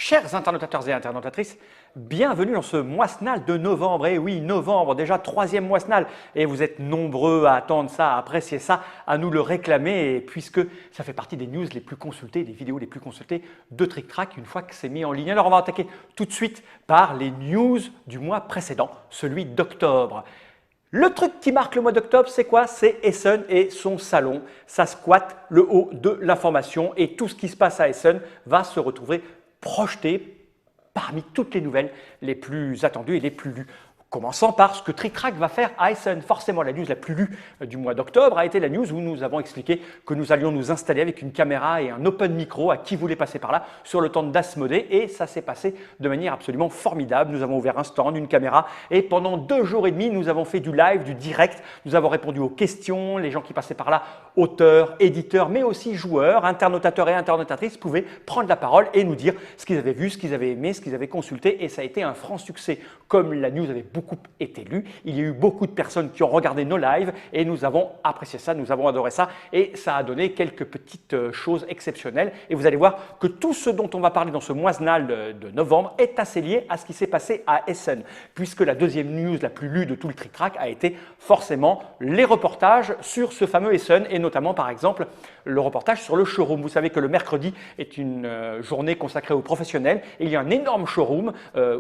Chers internautateurs et internautatrices, bienvenue dans ce moisnal de novembre. Et oui, novembre, déjà troisième moisnal. Et vous êtes nombreux à attendre ça, à apprécier ça, à nous le réclamer. Et puisque ça fait partie des news les plus consultées, des vidéos les plus consultées de Trick Track une fois que c'est mis en ligne. Alors on va attaquer tout de suite par les news du mois précédent, celui d'octobre. Le truc qui marque le mois d'octobre, c'est quoi? C'est Essen et son salon. Ça squatte le haut de l'information et tout ce qui se passe à Essen va se retrouver projeté parmi toutes les nouvelles les plus attendues et les plus lues. Commençons par ce que Trick Track va faire à Essen. Forcément, la news la plus lue du mois d'octobre a été la news où nous avons expliqué que nous allions nous installer avec une caméra et un open micro à qui voulait passer par là sur le stand d'Asmodée. Et ça s'est passé de manière absolument formidable. Nous avons ouvert un stand, une caméra et pendant 2 jours et demi, nous avons fait du live, du direct. Nous avons répondu aux questions. Les gens qui passaient par là, auteurs, éditeurs, mais aussi joueurs, internautateurs et internautatrices pouvaient prendre la parole et nous dire ce qu'ils avaient vu, ce qu'ils avaient aimé, ce qu'ils avaient consulté. Et ça a été un franc succès. Comme la news avait beaucoup été lue, il y a eu beaucoup de personnes qui ont regardé nos lives et nous avons apprécié ça, nous avons adoré ça et ça a donné quelques petites choses exceptionnelles. Et vous allez voir que tout ce dont on va parler dans ce moisnal de novembre est assez lié à ce qui s'est passé à Essen, puisque la deuxième news la plus lue de tout le Trick Track a été forcément les reportages sur ce fameux Essen et notamment par exemple le reportage sur le showroom. Vous savez que le mercredi est une journée consacrée aux professionnels et il y a un énorme showroom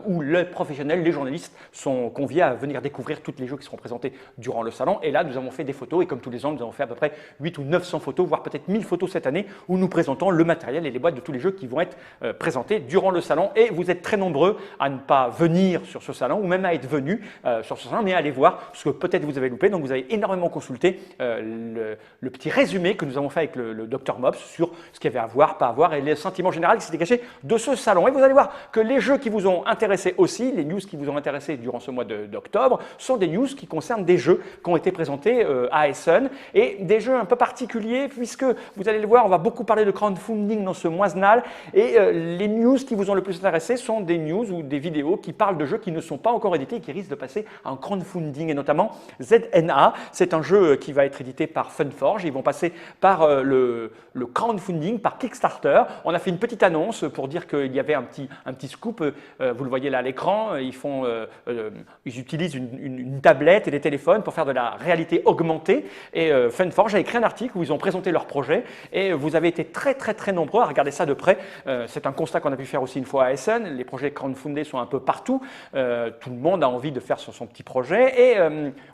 où les professionnels, les journalistes sont conviés à venir découvrir tous les jeux qui seront présentés durant le salon. Et là, nous avons fait des photos et comme tous les ans, nous avons fait à peu près 8 ou 900 photos, voire peut-être 1000 photos cette année où nous présentons le matériel et les boîtes de tous les jeux qui vont être présentés durant le salon. Et vous êtes très nombreux à ne pas venir sur ce salon ou même à être venus sur ce salon, mais à aller voir ce que peut-être vous avez loupé. Donc vous avez énormément consulté le petit résumé que nous avons fait avec le Dr Mops sur ce qu'il y avait à voir, pas à voir et les sentiments généraux qui s'étaient cachés de ce salon. Et vous allez voir que les jeux qui vous ont intéressé aussi, les news qui vous ont intéressé durant ce mois d'octobre, sont des news qui concernent des jeux qui ont été présentés à Essen et des jeux un peu particuliers puisque vous allez le voir, on va beaucoup parler de crowdfunding dans ce moisnal et les news qui vous ont le plus intéressé sont des news ou des vidéos qui parlent de jeux qui ne sont pas encore édités et qui risquent de passer en crowdfunding et notamment ZNA. C'est un jeu qui va être édité par Funforge. Ils vont passer par le crowdfunding, par Kickstarter. On a fait une petite annonce pour dire qu'il y avait un petit scoop. Vous le voyez là à l'écran. Ils utilisent une tablette et des téléphones pour faire de la réalité augmentée. Et Funforge a écrit un article où ils ont présenté leur projet. Et vous avez été très nombreux à regarder ça de près. C'est un constat qu'on a pu faire aussi une fois à Essen. Les projets crowdfundés sont un peu partout. Tout le monde a envie de faire son petit projet. Et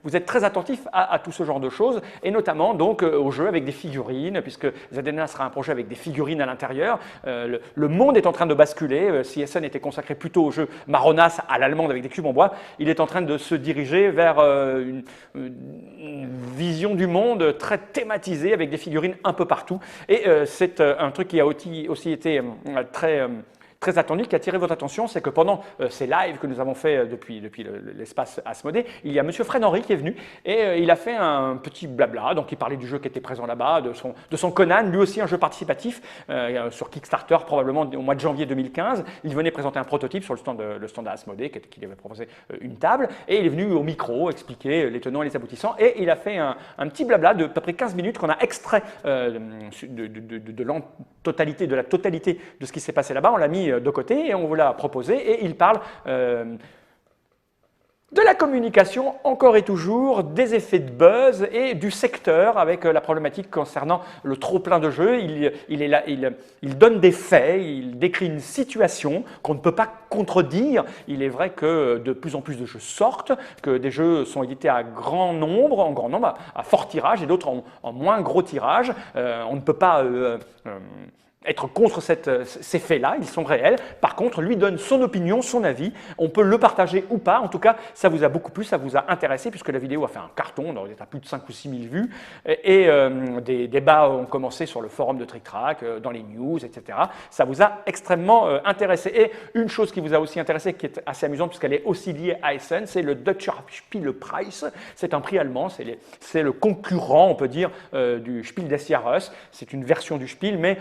vous êtes très attentifs à tout ce genre de choses. Et notamment donc aux jeux avec des figurines, puisque ZNA sera un projet avec des figurines à l'intérieur. Le monde est en train de basculer. Si Essen était consacré plutôt aux jeux Marronas à l'allemande avec des cubes en bois, il est en train de se diriger vers une vision du monde très thématisée avec des figurines un peu partout. Et c'est un truc qui a aussi été très attendu, qui a attiré votre attention, c'est que pendant ces lives que nous avons fait depuis l'espace Asmodée, il y a Monsieur Fred Henry qui est venu et il a fait un petit blabla, donc il parlait du jeu qui était présent là-bas, de son Conan, lui aussi un jeu participatif sur Kickstarter probablement au mois de janvier 2015. Il venait présenter un prototype sur le stand à Asmodée qui avait proposé une table et il est venu au micro expliquer les tenants et les aboutissants et il a fait un petit blabla de à peu près 15 minutes qu'on a extrait de la totalité de ce qui s'est passé là-bas. On l'a mis de côté et on vous l'a proposé et il parle de la communication encore et toujours, des effets de buzz et du secteur avec la problématique concernant le trop plein de jeux. Il donne des faits, il décrit une situation qu'on ne peut pas contredire. Il est vrai que de plus en plus de jeux sortent, que des jeux sont édités en grand nombre, à fort tirage et d'autres en moins gros tirage. On ne peut pas être contre ces faits-là, ils sont réels. Par contre, lui donne son opinion, son avis. On peut le partager ou pas. En tout cas, ça vous a beaucoup plu, ça vous a intéressé puisque la vidéo a fait un carton, on est à plus de 5 ou 6 000 vues. Et des débats ont commencé sur le forum de Trick Track, dans les news, etc. Ça vous a extrêmement intéressé. Et une chose qui vous a aussi intéressé, qui est assez amusante puisqu'elle est aussi liée à Essen, c'est le Deutscher Spielepreis. C'est un prix allemand, c'est le concurrent, on peut dire, du Spiel des Jahres. C'est une version du Spiel, mais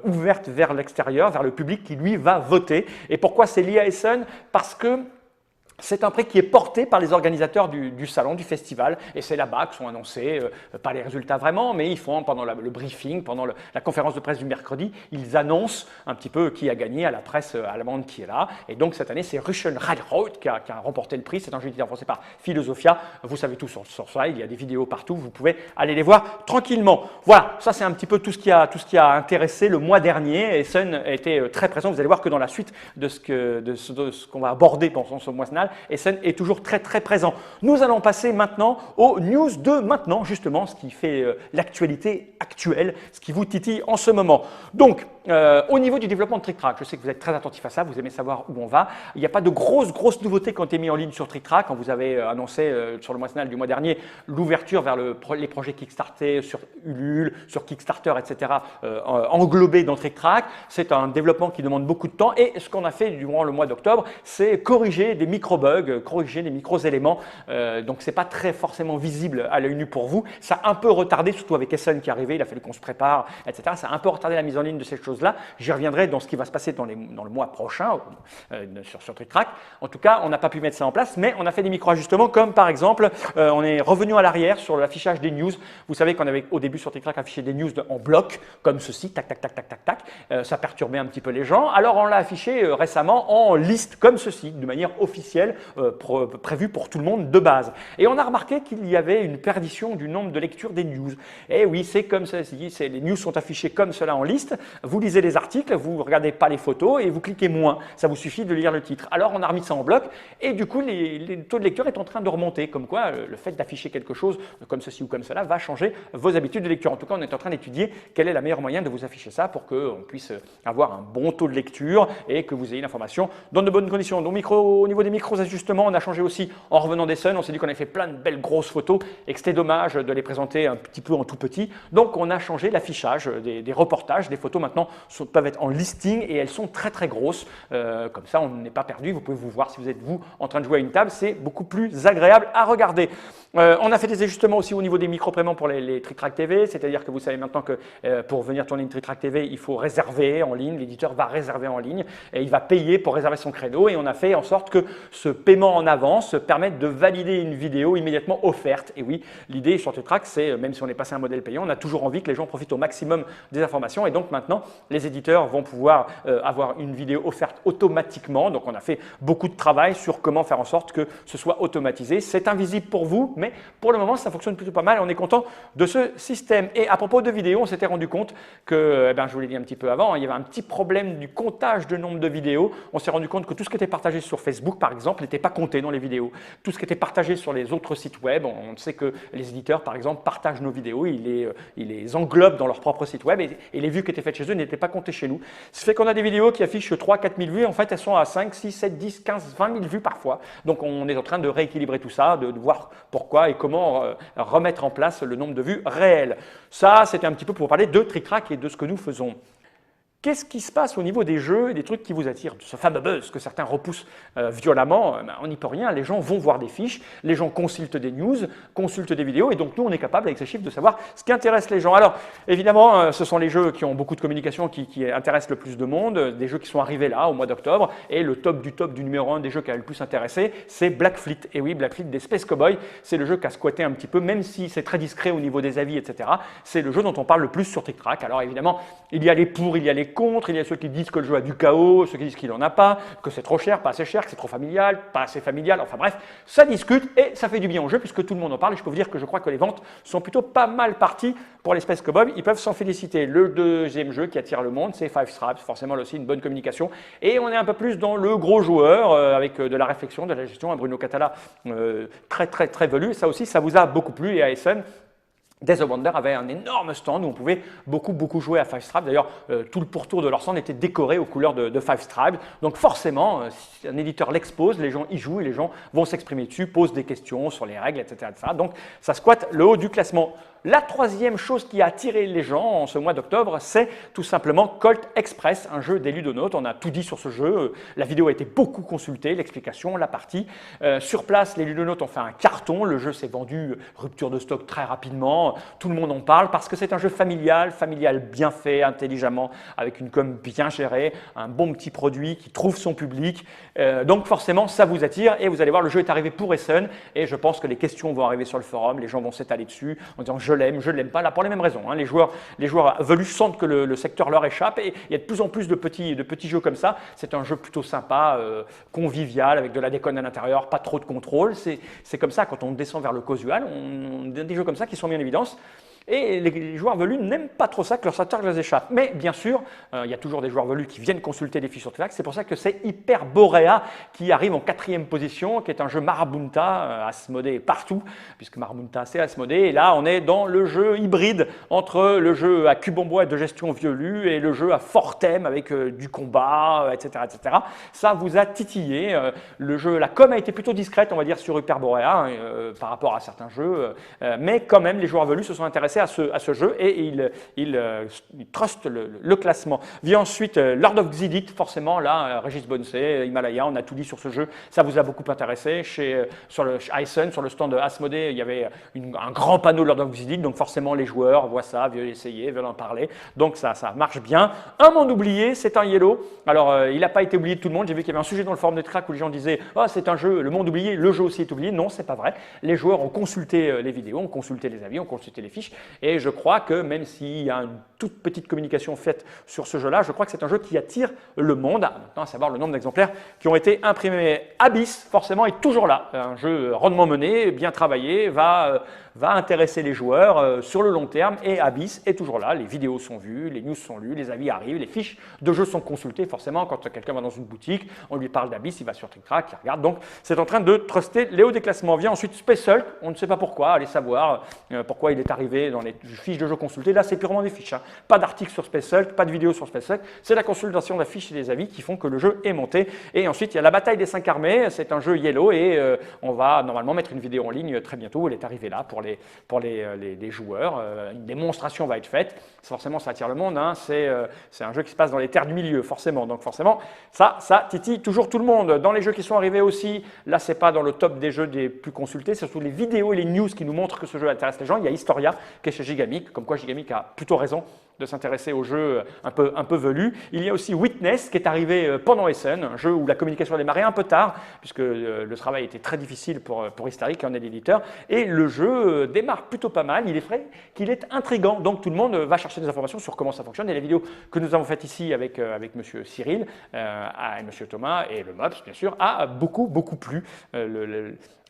ouverte vers l'extérieur, vers le public qui lui va voter. Et pourquoi c'est lié à Essen? Parce que C'est un prix qui est porté par les organisateurs du salon, du festival, et c'est là-bas que sont annoncés, pas les résultats vraiment, mais ils font pendant le briefing, pendant la conférence de presse du mercredi, ils annoncent un petit peu qui a gagné à la presse allemande qui est là. Et donc cette année, c'est Rüschenrad-Rot qui a remporté le prix. C'est un jeu édité en français par Philosophia. Vous savez tout sur ça, il y a des vidéos partout, vous pouvez aller les voir tranquillement. Voilà, ça c'est un petit peu tout ce qui a intéressé le mois dernier. Essen était très présent. Vous allez voir que dans la suite de ce qu'on va aborder pendant ce mois-ci, Essen est toujours très très présent. Nous allons passer maintenant aux news de maintenant, justement, ce qui fait l'actualité actuelle, ce qui vous titille en ce moment. Donc, au niveau du développement de Trick Track, je sais que vous êtes très attentifs à ça, vous aimez savoir où on va. Il n'y a pas de grosses nouveautés qui ont été mises en ligne sur Trick Track. Quand vous avez annoncé sur le mois du mois dernier l'ouverture vers les projets Kickstarter sur Ulule, sur Kickstarter, etc., englobés dans Trick Track. C'est un développement qui demande beaucoup de temps et ce qu'on a fait durant le mois d'octobre, c'est corriger des micro-bugs, corriger des micro-éléments. Donc, ce n'est pas très forcément visible à l'œil nu pour vous. Ça a un peu retardé, surtout avec Essen qui est arrivé, il a fallu qu'on se prépare, etc. Ça a un peu retardé la mise en ligne de ces choses-là. J'y reviendrai dans ce qui va se passer dans le mois prochain sur Trick Track. En tout cas, on n'a pas pu mettre ça en place, mais on a fait des micro-ajustements comme par exemple, on est revenu à l'arrière sur l'affichage des news. Vous savez qu'on avait au début sur Trick Track affiché des news en bloc, comme ceci, tac, tac, tac, tac, tac, tac. Ça perturbait un petit peu les gens. Alors, on l'a affiché récemment en liste, comme ceci, de manière officielle, prévue pour tout le monde de base. Et on a remarqué qu'il y avait une perdition du nombre de lectures des news. Et oui, c'est comme ceci, les news sont affichées comme cela en liste. Vous lisez les articles, vous ne regardez pas les photos et vous cliquez moins. Ça vous suffit de lire le titre. Alors, on a remis ça en bloc et du coup, les taux de lecture est en train de remonter. Comme quoi, le fait d'afficher quelque chose comme ceci ou comme cela va changer vos habitudes de lecture. En tout cas, on est en train d'étudier quel est le meilleur moyen de vous afficher ça pour qu'on puisse avoir un bon taux de lecture et que vous ayez l'information dans de bonnes conditions. Donc, au niveau des micro-ajustements, on a changé aussi en revenant d'Essen. On s'est dit qu'on avait fait plein de belles grosses photos et que c'était dommage de les présenter un petit peu en tout petit. Donc, on a changé l'affichage des reportages. Des photos maintenant peuvent être en listing et elles sont très très grosses. Comme ça, on n'est pas perdu. Vous pouvez vous voir si vous êtes en train de jouer à une table. C'est beaucoup plus agréable à regarder. On a fait des ajustements aussi au niveau des micro-paiements pour les Trick Track TV. C'est-à-dire que vous savez maintenant que pour venir tourner une Trick Track TV, il faut réserver en ligne. L'éditeur va réserver en ligne et il va payer pour réserver son créneau. Et on a fait en sorte que ce paiement en avance permette de valider une vidéo immédiatement offerte. Et oui, l'idée sur Trick Track, c'est, même si on est passé à un modèle payant, on a toujours envie que les gens profitent au maximum des informations. Et donc maintenant, les éditeurs vont pouvoir avoir une vidéo offerte automatiquement. Donc on a fait beaucoup de travail sur comment faire en sorte que ce soit automatisé. C'est invisible pour vous, mais pour le moment, ça fonctionne plutôt pas mal. On est content de ce système. Et à propos de vidéos, on s'était rendu compte que, je vous l'ai dit un petit peu avant, il y avait un petit problème du comptage de nombre de vidéos. On s'est rendu compte que tout ce qui était partagé sur Facebook, par exemple, n'était pas compté dans les vidéos. Tout ce qui était partagé sur les autres sites web, on sait que les éditeurs, par exemple, partagent nos vidéos, ils les englobent dans leur propre site web et les vues qui étaient faites chez eux n'étaient pas comptées chez nous. Ce fait qu'on a des vidéos qui affichent 3 4 000 vues, en fait, elles sont à 5, 6, 7, 10, 15, 20 000 vues parfois. Donc, on est en train de rééquilibrer tout ça, de voir pourquoi et comment remettre en place le nombre de vues réelles. Ça, c'était un petit peu pour parler de Trick Track et de ce que nous faisons. Qu'est-ce qui se passe au niveau des jeux et des trucs qui vous attirent? Ce fameux buzz que certains repoussent violemment, on n'y peut rien. Les gens vont voir des fiches, les gens consultent des news, consultent des vidéos, et donc nous, on est capable, avec ces chiffres, de savoir ce qui intéresse les gens. Alors, évidemment, ce sont les jeux qui ont beaucoup de communication qui intéressent le plus de monde, des jeux qui sont arrivés là, au mois d'octobre, et le top du numéro 1 des jeux qui a le plus intéressé, c'est Black Fleet. Et oui, Black Fleet des Space Cowboys, c'est le jeu qui a squatté un petit peu, même si c'est très discret au niveau des avis, etc. C'est le jeu dont on parle le plus sur Trick Track. Alors, évidemment, il y a les pour, il y a les contre, il y a ceux qui disent que le jeu a du chaos, ceux qui disent qu'il n'en a pas, que c'est trop cher, pas assez cher, que c'est trop familial, pas assez familial, enfin bref, ça discute et ça fait du bien au jeu puisque tout le monde en parle et je peux vous dire que je crois que les ventes sont plutôt pas mal parties pour les Space Cowboys, ils peuvent s'en féliciter. Le deuxième jeu qui attire le monde, c'est Five Stripes, forcément là aussi une bonne communication et on est un peu plus dans le gros joueur avec de la réflexion, de la gestion, un Bruno Catala très velu, ça aussi ça vous a beaucoup plu et à Essen, Days of Wonder avait un énorme stand où on pouvait beaucoup jouer à Five Stripes. D'ailleurs, tout le pourtour de leur stand était décoré aux couleurs de Five Stripes. Donc forcément, si un éditeur l'expose, les gens y jouent et les gens vont s'exprimer dessus, posent des questions sur les règles, etc. Donc ça squatte le haut du classement. La troisième chose qui a attiré les gens en ce mois d'octobre, c'est tout simplement Colt Express, un jeu des ludonautes. On a tout dit sur ce jeu. La vidéo a été beaucoup consultée, l'explication, la partie. Sur place, les ludonautes ont fait un carton. Le jeu s'est vendu, rupture de stock très rapidement. Tout le monde en parle parce que c'est un jeu familial bien fait, intelligemment, avec une com bien gérée, un bon petit produit qui trouve son public. Donc forcément, ça vous attire et vous allez voir, le jeu est arrivé pour Essen et je pense que les questions vont arriver sur le forum, les gens vont s'étaler dessus en disant je l'aime, je ne l'aime pas, là pour les mêmes raisons. Hein. Les joueurs velus sentent que le secteur leur échappe et il y a de plus en plus de petits jeux comme ça. C'est un jeu plutôt sympa, convivial, avec de la déconne à l'intérieur, pas trop de contrôle. C'est comme ça, quand on descend vers le casual, on a des jeux comme ça qui sont mis en évidence. Et les joueurs velus n'aiment pas trop ça, que leur secteur les échappe. Mais bien sûr, il y a toujours des joueurs velus qui viennent consulter des fiches sur Tritrac. C'est pour ça que c'est Hyper Borea qui arrive en 4e position, qui est un jeu Marabunta, Asmodée partout, puisque Marabunta c'est Asmodée. Et là, on est dans le jeu hybride entre le jeu à cube en bois et de gestion velue et le jeu à fort thème avec du combat, etc., etc. Ça vous a titillé. Le jeu, la com a été plutôt discrète, on va dire, sur Hyper Borea par rapport à certains jeux. Mais quand même, les joueurs velus se sont intéressés à ce jeu et il trustent le classement. Vient ensuite Lord of Xidit, forcément, là, Régis Bonsey, Himalaya, on a tout dit sur ce jeu, ça vous a beaucoup intéressé. Sur Essen, sur le stand de Asmodée, il y avait un grand panneau Lord of Xidit, donc forcément les joueurs voient ça, veulent essayer, veulent en parler, donc ça marche bien. Un monde oublié, c'est un Yellow. Alors, il n'a pas été oublié de tout le monde, j'ai vu qu'il y avait un sujet dans le forum de Tritrac où les gens disaient « Oh, c'est un jeu, le monde oublié, le jeu aussi est oublié ». Non, c'est pas vrai. Les joueurs ont consulté les vidéos, ont consulté les avis, ont consulté les fiches. Et je crois que même s'il y a une toute petite communication faite sur ce jeu-là, je crois que c'est un jeu qui attire le monde. Maintenant, à savoir le nombre d'exemplaires qui ont été imprimés. Abyss, forcément, est toujours là. Un jeu rondement mené, bien travaillé, va intéresser les joueurs sur le long terme. Et Abyss est toujours là. Les vidéos sont vues, les news sont lues, les avis arrivent, les fiches de jeu sont consultées. Forcément, quand quelqu'un va dans une boutique, on lui parle d'Abyss, il va sur Tritrac, il regarde. Donc, c'est en train de truster les hauts des classements. Vient ensuite Space Hulk. On ne sait pas pourquoi, allez savoir pourquoi il est arrivé dans les fiches de jeu consultées. Là, c'est purement des fiches. Hein. Pas d'article sur Space Hulk, pas de vidéo sur Space Hulk. C'est la consultation de la fiche et des avis qui font que le jeu est monté. Et ensuite, il y a la bataille des 5 armées. C'est un jeu Yellow et on va normalement mettre une vidéo en ligne très bientôt. Elle est arrivée là pour les joueurs. Une démonstration va être faite. Forcément, ça attire le monde. Hein. C'est un jeu qui se passe dans les terres du milieu, forcément. Donc forcément, ça titille toujours tout le monde. Dans les jeux qui sont arrivés aussi, là, c'est pas dans le top des jeux des plus consultés. C'est surtout les vidéos et les news qui nous montrent que ce jeu intéresse les gens. Il y a Historia qui est chez Gigamic, comme quoi Gigamic a plutôt raison de s'intéresser aux jeux un peu velus. Il y a aussi Witness qui est arrivé pendant Essen, un jeu où la communication a démarré un peu tard, puisque le travail était très difficile pour Hystérique, qui en est l'éditeur. Et le jeu démarre plutôt pas mal, il est frais, qu'il est intriguant. Donc tout le monde va chercher des informations sur comment ça fonctionne. Et les vidéos que nous avons faites ici avec M. Cyril, et M. Thomas et le MOPS, bien sûr, a beaucoup plu.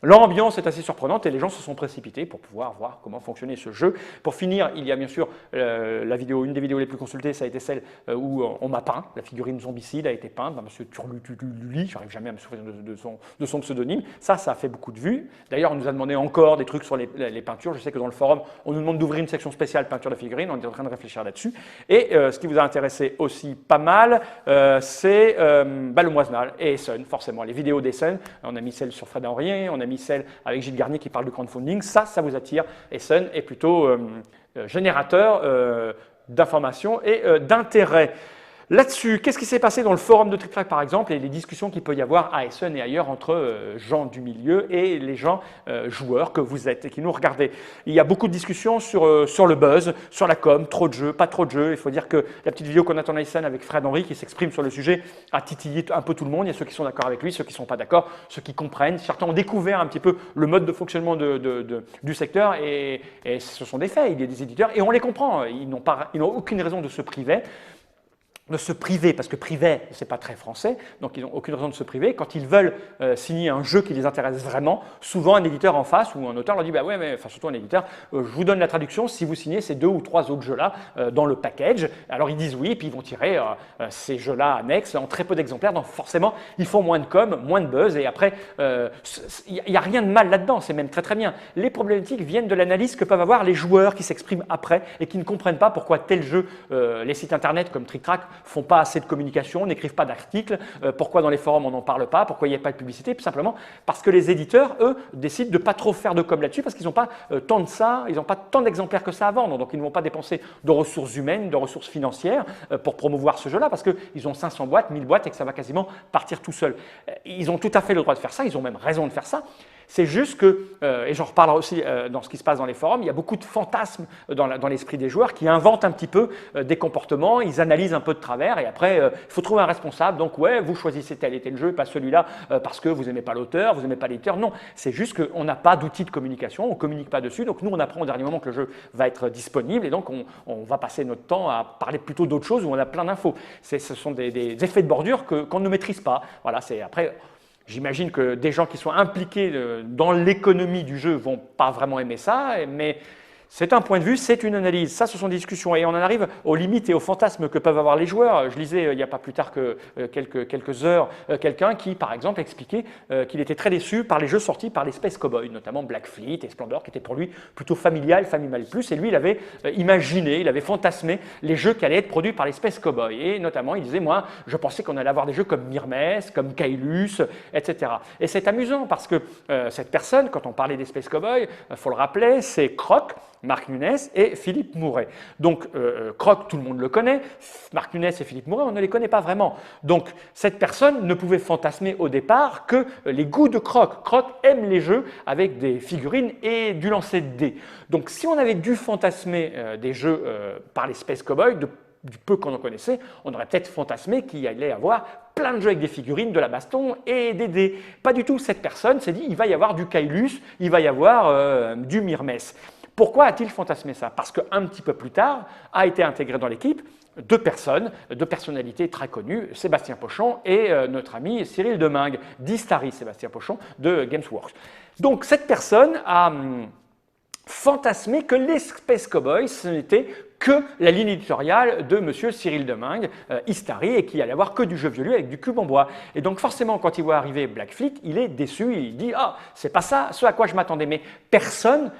L'ambiance est assez surprenante et les gens se sont précipités pour pouvoir voir comment fonctionnait ce jeu. Pour finir, il y a bien sûr une des vidéos les plus consultées, ça a été celle où on m'a peint. La figurine zombicide a été peinte par M. Turluli, j'arrive jamais à me souvenir de son pseudonyme. Ça a fait beaucoup de vues. D'ailleurs, on nous a demandé encore des trucs sur les peintures. Je sais que dans le forum, on nous demande d'ouvrir une section spéciale peinture de figurines. On est en train de réfléchir là-dessus. Et ce qui vous a intéressé aussi pas mal, c'est le Moisnal et Essen, forcément. Les vidéos d'Essen, on a mis celle sur Fred Henriet, on a mis celle avec Gilles Garnier qui parle de crowdfunding. Ça vous attire. Essen est plutôt générateur d'informations et d'intérêt. Là-dessus, qu'est-ce qui s'est passé dans le forum de Tritrac par exemple et les discussions qu'il peut y avoir à Essen et ailleurs entre gens du milieu et les gens joueurs que vous êtes et qui nous regardez. Il y a beaucoup de discussions sur le buzz, sur la com, trop de jeux, pas trop de jeux. Il faut dire que la petite vidéo qu'on attend à Essen avec Fred Henry qui s'exprime sur le sujet a titillé un peu tout le monde. Il y a ceux qui sont d'accord avec lui, ceux qui ne sont pas d'accord, ceux qui comprennent. Certains ont découvert un petit peu le mode de fonctionnement du secteur et ce sont des faits. Il y a des éditeurs et on les comprend. Ils n'ont aucune raison de se priver. Parce que privé, c'est pas très français, donc ils n'ont aucune raison de se priver. Quand ils veulent signer un jeu qui les intéresse vraiment, souvent un éditeur en face ou un auteur leur dit bah ouais, mais enfin surtout un éditeur, je vous donne la traduction si vous signez ces 2 ou 3 autres jeux-là dans le package. Alors ils disent oui, et puis ils vont tirer ces jeux-là annexes en très peu d'exemplaires, donc forcément ils font moins de com, moins de buzz, et après il n'y a rien de mal là-dedans, c'est même très très bien. Les problématiques viennent de l'analyse que peuvent avoir les joueurs qui s'expriment après et qui ne comprennent pas pourquoi tel jeu, les sites internet comme TrickTrack font pas assez de communication, n'écrivent pas d'articles, pourquoi dans les forums on n'en parle pas, pourquoi il n'y a pas de publicité, tout simplement parce que les éditeurs, eux, décident de pas trop faire de com là-dessus parce qu'ils n'ont pas tant de ça, ils n'ont pas tant d'exemplaires que ça à vendre, donc ils ne vont pas dépenser de ressources humaines, de ressources financières pour promouvoir ce jeu-là parce qu'ils ont 500 boîtes, 1000 boîtes et que ça va quasiment partir tout seul. Ils ont tout à fait le droit de faire ça, ils ont même raison de faire ça. C'est juste que, et j'en reparlerai aussi dans ce qui se passe dans les forums, il y a beaucoup de fantasmes dans l'esprit des joueurs qui inventent un petit peu des comportements, ils analysent un peu de travers et après, il faut trouver un responsable. Donc, ouais, vous choisissez tel et tel jeu, pas celui-là parce que vous n'aimez pas l'auteur, vous n'aimez pas l'éditeur. Non, c'est juste qu'on n'a pas d'outil de communication, on ne communique pas dessus. Donc, nous, on apprend au dernier moment que le jeu va être disponible et donc on va passer notre temps à parler plutôt d'autres choses où on a plein d'infos. Ce sont des effets de bordure qu'on ne maîtrise pas. Voilà, c'est après. J'imagine que des gens qui sont impliqués dans l'économie du jeu ne vont pas vraiment aimer ça, mais c'est un point de vue, c'est une analyse. Ça, ce sont des discussions. Et on en arrive aux limites et aux fantasmes que peuvent avoir les joueurs. Je lisais il n'y a pas plus tard que quelques heures quelqu'un qui, par exemple, expliquait qu'il était très déçu par les jeux sortis par les Space Cowboys, notamment Black Fleet et Splendor, qui étaient pour lui plutôt familial, Family Plus. Et lui, il avait imaginé, il avait fantasmé les jeux qui allaient être produits par les Space Cowboys. Et notamment, il disait, moi, je pensais qu'on allait avoir des jeux comme Myrmes, comme Kailus, etc. Et c'est amusant parce que cette personne, quand on parlait des Space Cowboys, il faut le rappeler, c'est Croc, Marc Nunes et Philippe Mouret. Donc, Croc, tout le monde le connaît. Marc Nunes et Philippe Mouret, on ne les connaît pas vraiment. Donc, cette personne ne pouvait fantasmer au départ que les goûts de Croc. Croc aime les jeux avec des figurines et du lancer de dés. Donc, si on avait dû fantasmer des jeux par les Space Cowboys, du peu qu'on en connaissait, on aurait peut-être fantasmé qu'il allait y avoir plein de jeux avec des figurines, de la baston et des dés. Pas du tout. Cette personne s'est dit, il va y avoir du Kailus, il va y avoir du Myrmes. Pourquoi a-t-il fantasmé ça? Parce qu'un petit peu plus tard, a été intégré dans l'équipe deux personnes, deux personnalités très connues, Sébastien Pochon et notre ami Cyril Demingue, d'Istari, Sébastien Pochon, de Gamesworks. Donc cette personne a fantasmé que les Space Cowboys, ce n'était que la ligne éditoriale de monsieur Cyril Demingue, Istari, et qu'il allait avoir que du jeu vieux avec du cube en bois. Et donc forcément, quand il voit arriver Black Fleet, il est déçu, il dit « Ah, c'est pas ça, ce à quoi je m'attendais ». Mais personne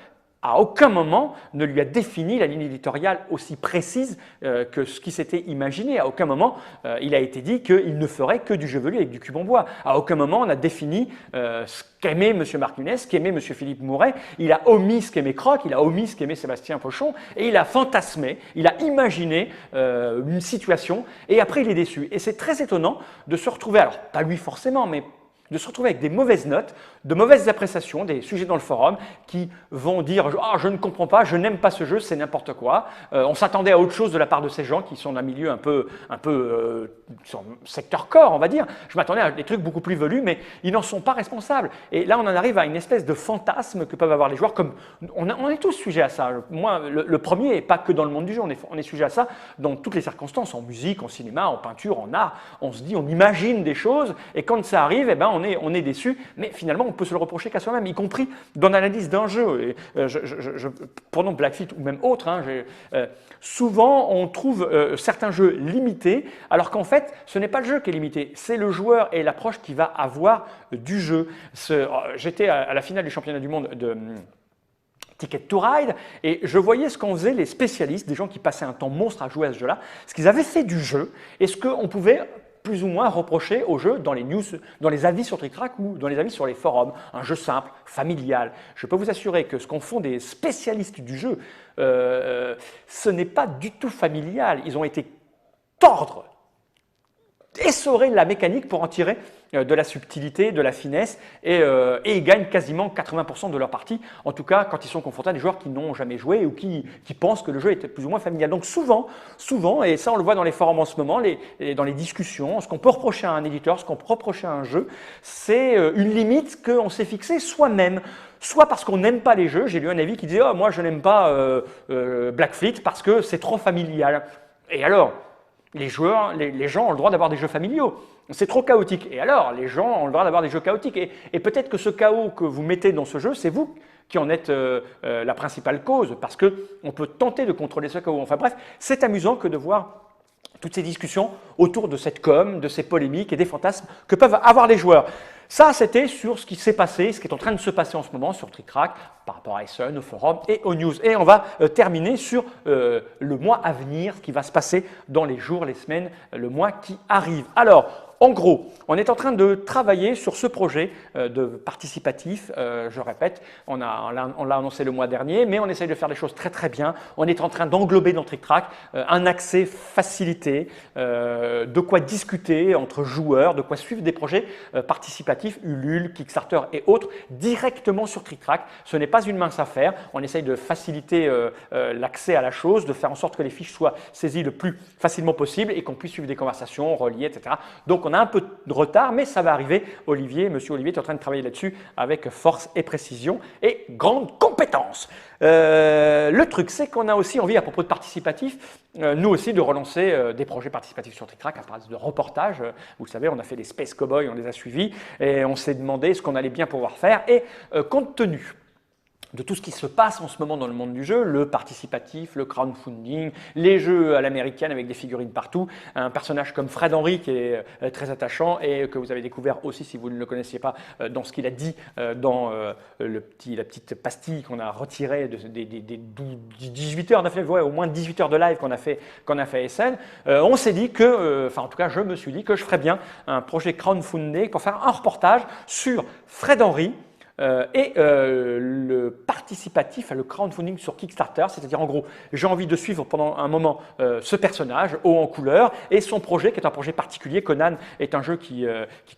à aucun moment ne lui a défini la ligne éditoriale aussi précise que ce qui s'était imaginé. À aucun moment, il a été dit qu'il ne ferait que du jeu velu avec du cube en bois. À aucun moment, on a défini ce qu'aimait M. Marc Nunes, ce qu'aimait M. Philippe Mouret. Il a omis ce qu'aimait Croc, il a omis ce qu'aimait Sébastien Pochon, et il a fantasmé, il a imaginé une situation, et après il est déçu. Et c'est très étonnant de se retrouver, alors pas lui forcément, mais de se retrouver avec des mauvaises notes, de mauvaises appréciations, des sujets dans le forum qui vont dire « Ah, je ne comprends pas, je n'aime pas ce jeu, c'est n'importe quoi ». On s'attendait à autre chose de la part de ces gens qui sont d'un milieu un peu secteur corps, on va dire. Je m'attendais à des trucs beaucoup plus velus, mais ils n'en sont pas responsables. Et là, on en arrive à une espèce de fantasme que peuvent avoir les joueurs. Comme on est tous sujets à ça. Moi, le premier, et pas que dans le monde du jeu, on est sujet à ça dans toutes les circonstances, en musique, en cinéma, en peinture, en art. On se dit, on imagine des choses, et quand ça arrive, eh ben, on est déçu, mais finalement, on peut se le reprocher qu'à soi-même, y compris dans l'analyse d'un jeu. Et, prenons Black Fleet ou même autre, souvent on trouve certains jeux limités, alors qu'en fait, ce n'est pas le jeu qui est limité, c'est le joueur et l'approche qui va avoir du jeu. J'étais à la finale du championnat du monde de Ticket to Ride, et je voyais ce qu'en faisaient les spécialistes, des gens qui passaient un temps monstre à jouer à ce jeu-là, ce qu'ils avaient fait du jeu, et ce qu'on pouvait plus ou moins reproché au jeu dans les news, dans les avis sur TrickTrack ou dans les avis sur les forums. Un jeu simple, familial. Je peux vous assurer que ce qu'en font des spécialistes du jeu, ce n'est pas du tout familial. Ils ont été tordre, essorer la mécanique pour en tirer de la subtilité, de la finesse, et ils gagnent quasiment 80% de leur partie, en tout cas quand ils sont confrontés à des joueurs qui n'ont jamais joué ou qui pensent que le jeu est plus ou moins familial. Donc souvent, et ça on le voit dans les forums en ce moment, dans les discussions, ce qu'on peut reprocher à un éditeur, ce qu'on peut reprocher à un jeu, c'est une limite qu'on s'est fixée soi-même. Soit parce qu'on n'aime pas les jeux, j'ai lu un avis qui disait « Oh, moi je n'aime pas Black Fleet parce que c'est trop familial ». Et alors, les joueurs, les gens ont le droit d'avoir des jeux familiaux. C'est trop chaotique. Et alors, les gens ont le droit d'avoir des jeux chaotiques. Et peut-être que ce chaos que vous mettez dans ce jeu, c'est vous qui en êtes la principale cause, parce qu'on peut tenter de contrôler ce chaos. Enfin bref, c'est amusant que de voir toutes ces discussions autour de cette com, de ces polémiques et des fantasmes que peuvent avoir les joueurs. Ça, c'était sur ce qui s'est passé, ce qui est en train de se passer en ce moment sur TrickTrack par rapport à Essen, au forum et aux news. Et on va terminer sur le mois à venir, ce qui va se passer dans les jours, les semaines, le mois qui arrive. Alors, en gros, on est en train de travailler sur ce projet de participatif, je répète, on l'a annoncé le mois dernier, mais on essaye de faire les choses très très bien. On est en train d'englober dans TrickTrack un accès facilité, de quoi discuter entre joueurs, de quoi suivre des projets participatifs, Ulule, Kickstarter et autres, directement sur TrickTrack. Ce n'est pas une mince affaire, on essaye de faciliter l'accès à la chose, de faire en sorte que les fiches soient saisies le plus facilement possible et qu'on puisse suivre des conversations, relier, etc. Donc on a un peu de retard, mais ça va arriver. Monsieur Olivier est en train de travailler là-dessus avec force et précision et grande compétence. Le truc, c'est qu'on a aussi envie, à propos de participatif, nous aussi de relancer des projets participatifs sur TrickTrack à base de reportages. Vous savez, on a fait des Space Cowboys, on les a suivis et on s'est demandé ce qu'on allait bien pouvoir faire. Et compte tenu de tout ce qui se passe en ce moment dans le monde du jeu, le participatif, le crowdfunding, les jeux à l'américaine avec des figurines partout, un personnage comme Fred Henry qui est très attachant et que vous avez découvert aussi si vous ne le connaissiez pas dans ce qu'il a dit dans la petite pastille qu'on a retirée des 18 heures, on a fait au moins 18 heures de live qu'on a fait à Essen. On s'est dit que, enfin en tout cas je me suis dit que je ferais bien un projet crowdfunding pour faire un reportage sur Fred Henry, et le participatif, le crowdfunding sur Kickstarter, c'est-à-dire en gros, j'ai envie de suivre pendant un moment ce personnage haut en couleur et son projet qui est un projet particulier. Conan est un jeu qui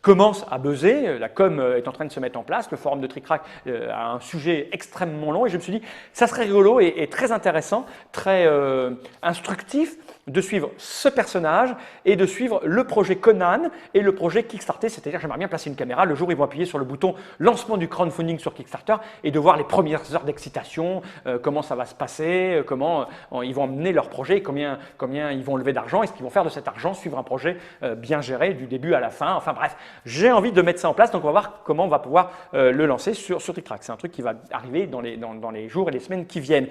commence à buzzer, la com est en train de se mettre en place, le forum de TrickTrack a un sujet extrêmement long et je me suis dit ça serait rigolo et très intéressant, très instructif de suivre ce personnage et de suivre le projet Conan et le projet Kickstarter, c'est-à-dire j'aimerais bien placer une caméra le jour où ils vont appuyer sur le bouton lancement du crowdfunding sur Kickstarter et de voir les premières heures d'excitation, comment ça va se passer, comment ils vont mener leur projet, combien ils vont lever d'argent et ce qu'ils vont faire de cet argent, suivre un projet bien géré du début à la fin. Enfin bref, j'ai envie de mettre ça en place, donc on va voir comment on va pouvoir le lancer sur TrickTrack. C'est un truc qui va arriver dans les jours et les semaines qui viennent.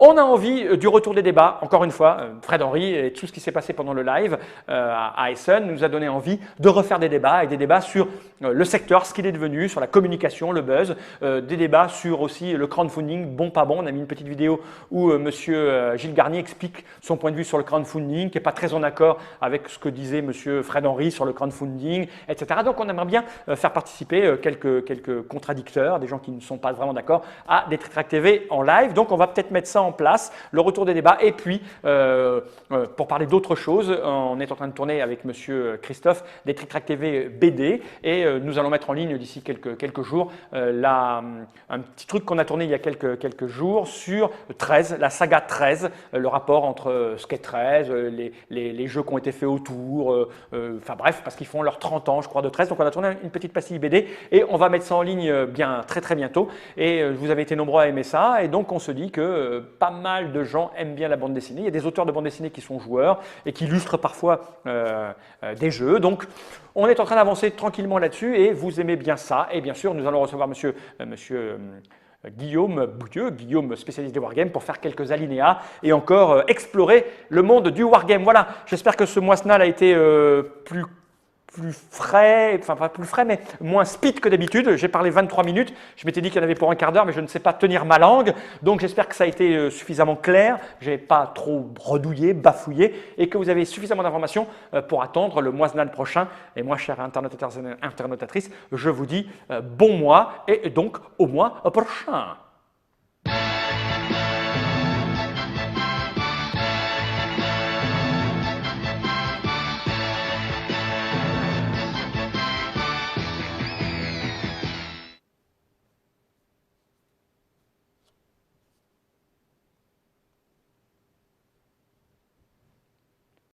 On a envie du retour des débats, encore une fois, Fred Henry et tout ce qui s'est passé pendant le live à Essen nous a donné envie de refaire des débats et des débats sur le secteur, ce qu'il est devenu, sur la communication, le buzz, des débats sur aussi le crowdfunding, bon, pas bon. On a mis une petite vidéo où monsieur Gilles Garnier explique son point de vue sur le crowdfunding, qui n'est pas très en accord avec ce que disait monsieur Fred Henry sur le crowdfunding, etc. Donc on aimerait bien faire participer quelques contradicteurs, des gens qui ne sont pas vraiment d'accord, à des TrickTrack TV en live. Donc on va peut-être mettre ça en place, le retour des débats. Et puis, pour parler d'autre chose, on est en train de tourner avec monsieur Christophe des TrickTrack TV BD et nous allons mettre en ligne d'ici quelques jours un petit truc qu'on a tourné il y a quelques jours sur 13, la saga 13, le rapport entre Skate 13, les jeux qui ont été faits autour, enfin bref, parce qu'ils font leurs 30 ans, je crois, de 13. Donc on a tourné une petite pastille BD et on va mettre ça en ligne très bientôt. Et vous avez été nombreux à aimer ça et donc on se dit que pas mal de gens aiment bien la bande dessinée. Il y a des auteurs de bande dessinée qui sont joueurs et qui illustrent parfois des jeux. Donc on est en train d'avancer tranquillement là-dessus et vous aimez bien ça. Et bien sûr, nous allons recevoir monsieur Guillaume Boudieu, Guillaume spécialiste des wargames, pour faire quelques alinéas et encore explorer le monde du wargame. Voilà, j'espère que ce mois-snal a été plus frais, enfin pas plus frais, mais moins speed que d'habitude. J'ai parlé 23 minutes, je m'étais dit qu'il y en avait pour un quart d'heure, mais je ne sais pas tenir ma langue. Donc j'espère que ça a été suffisamment clair, je n'ai pas trop redouillé, bafouillé, et que vous avez suffisamment d'informations pour attendre le mois-snal prochain. Et moi, chers internautatrices, je vous dis bon mois et donc au mois prochain.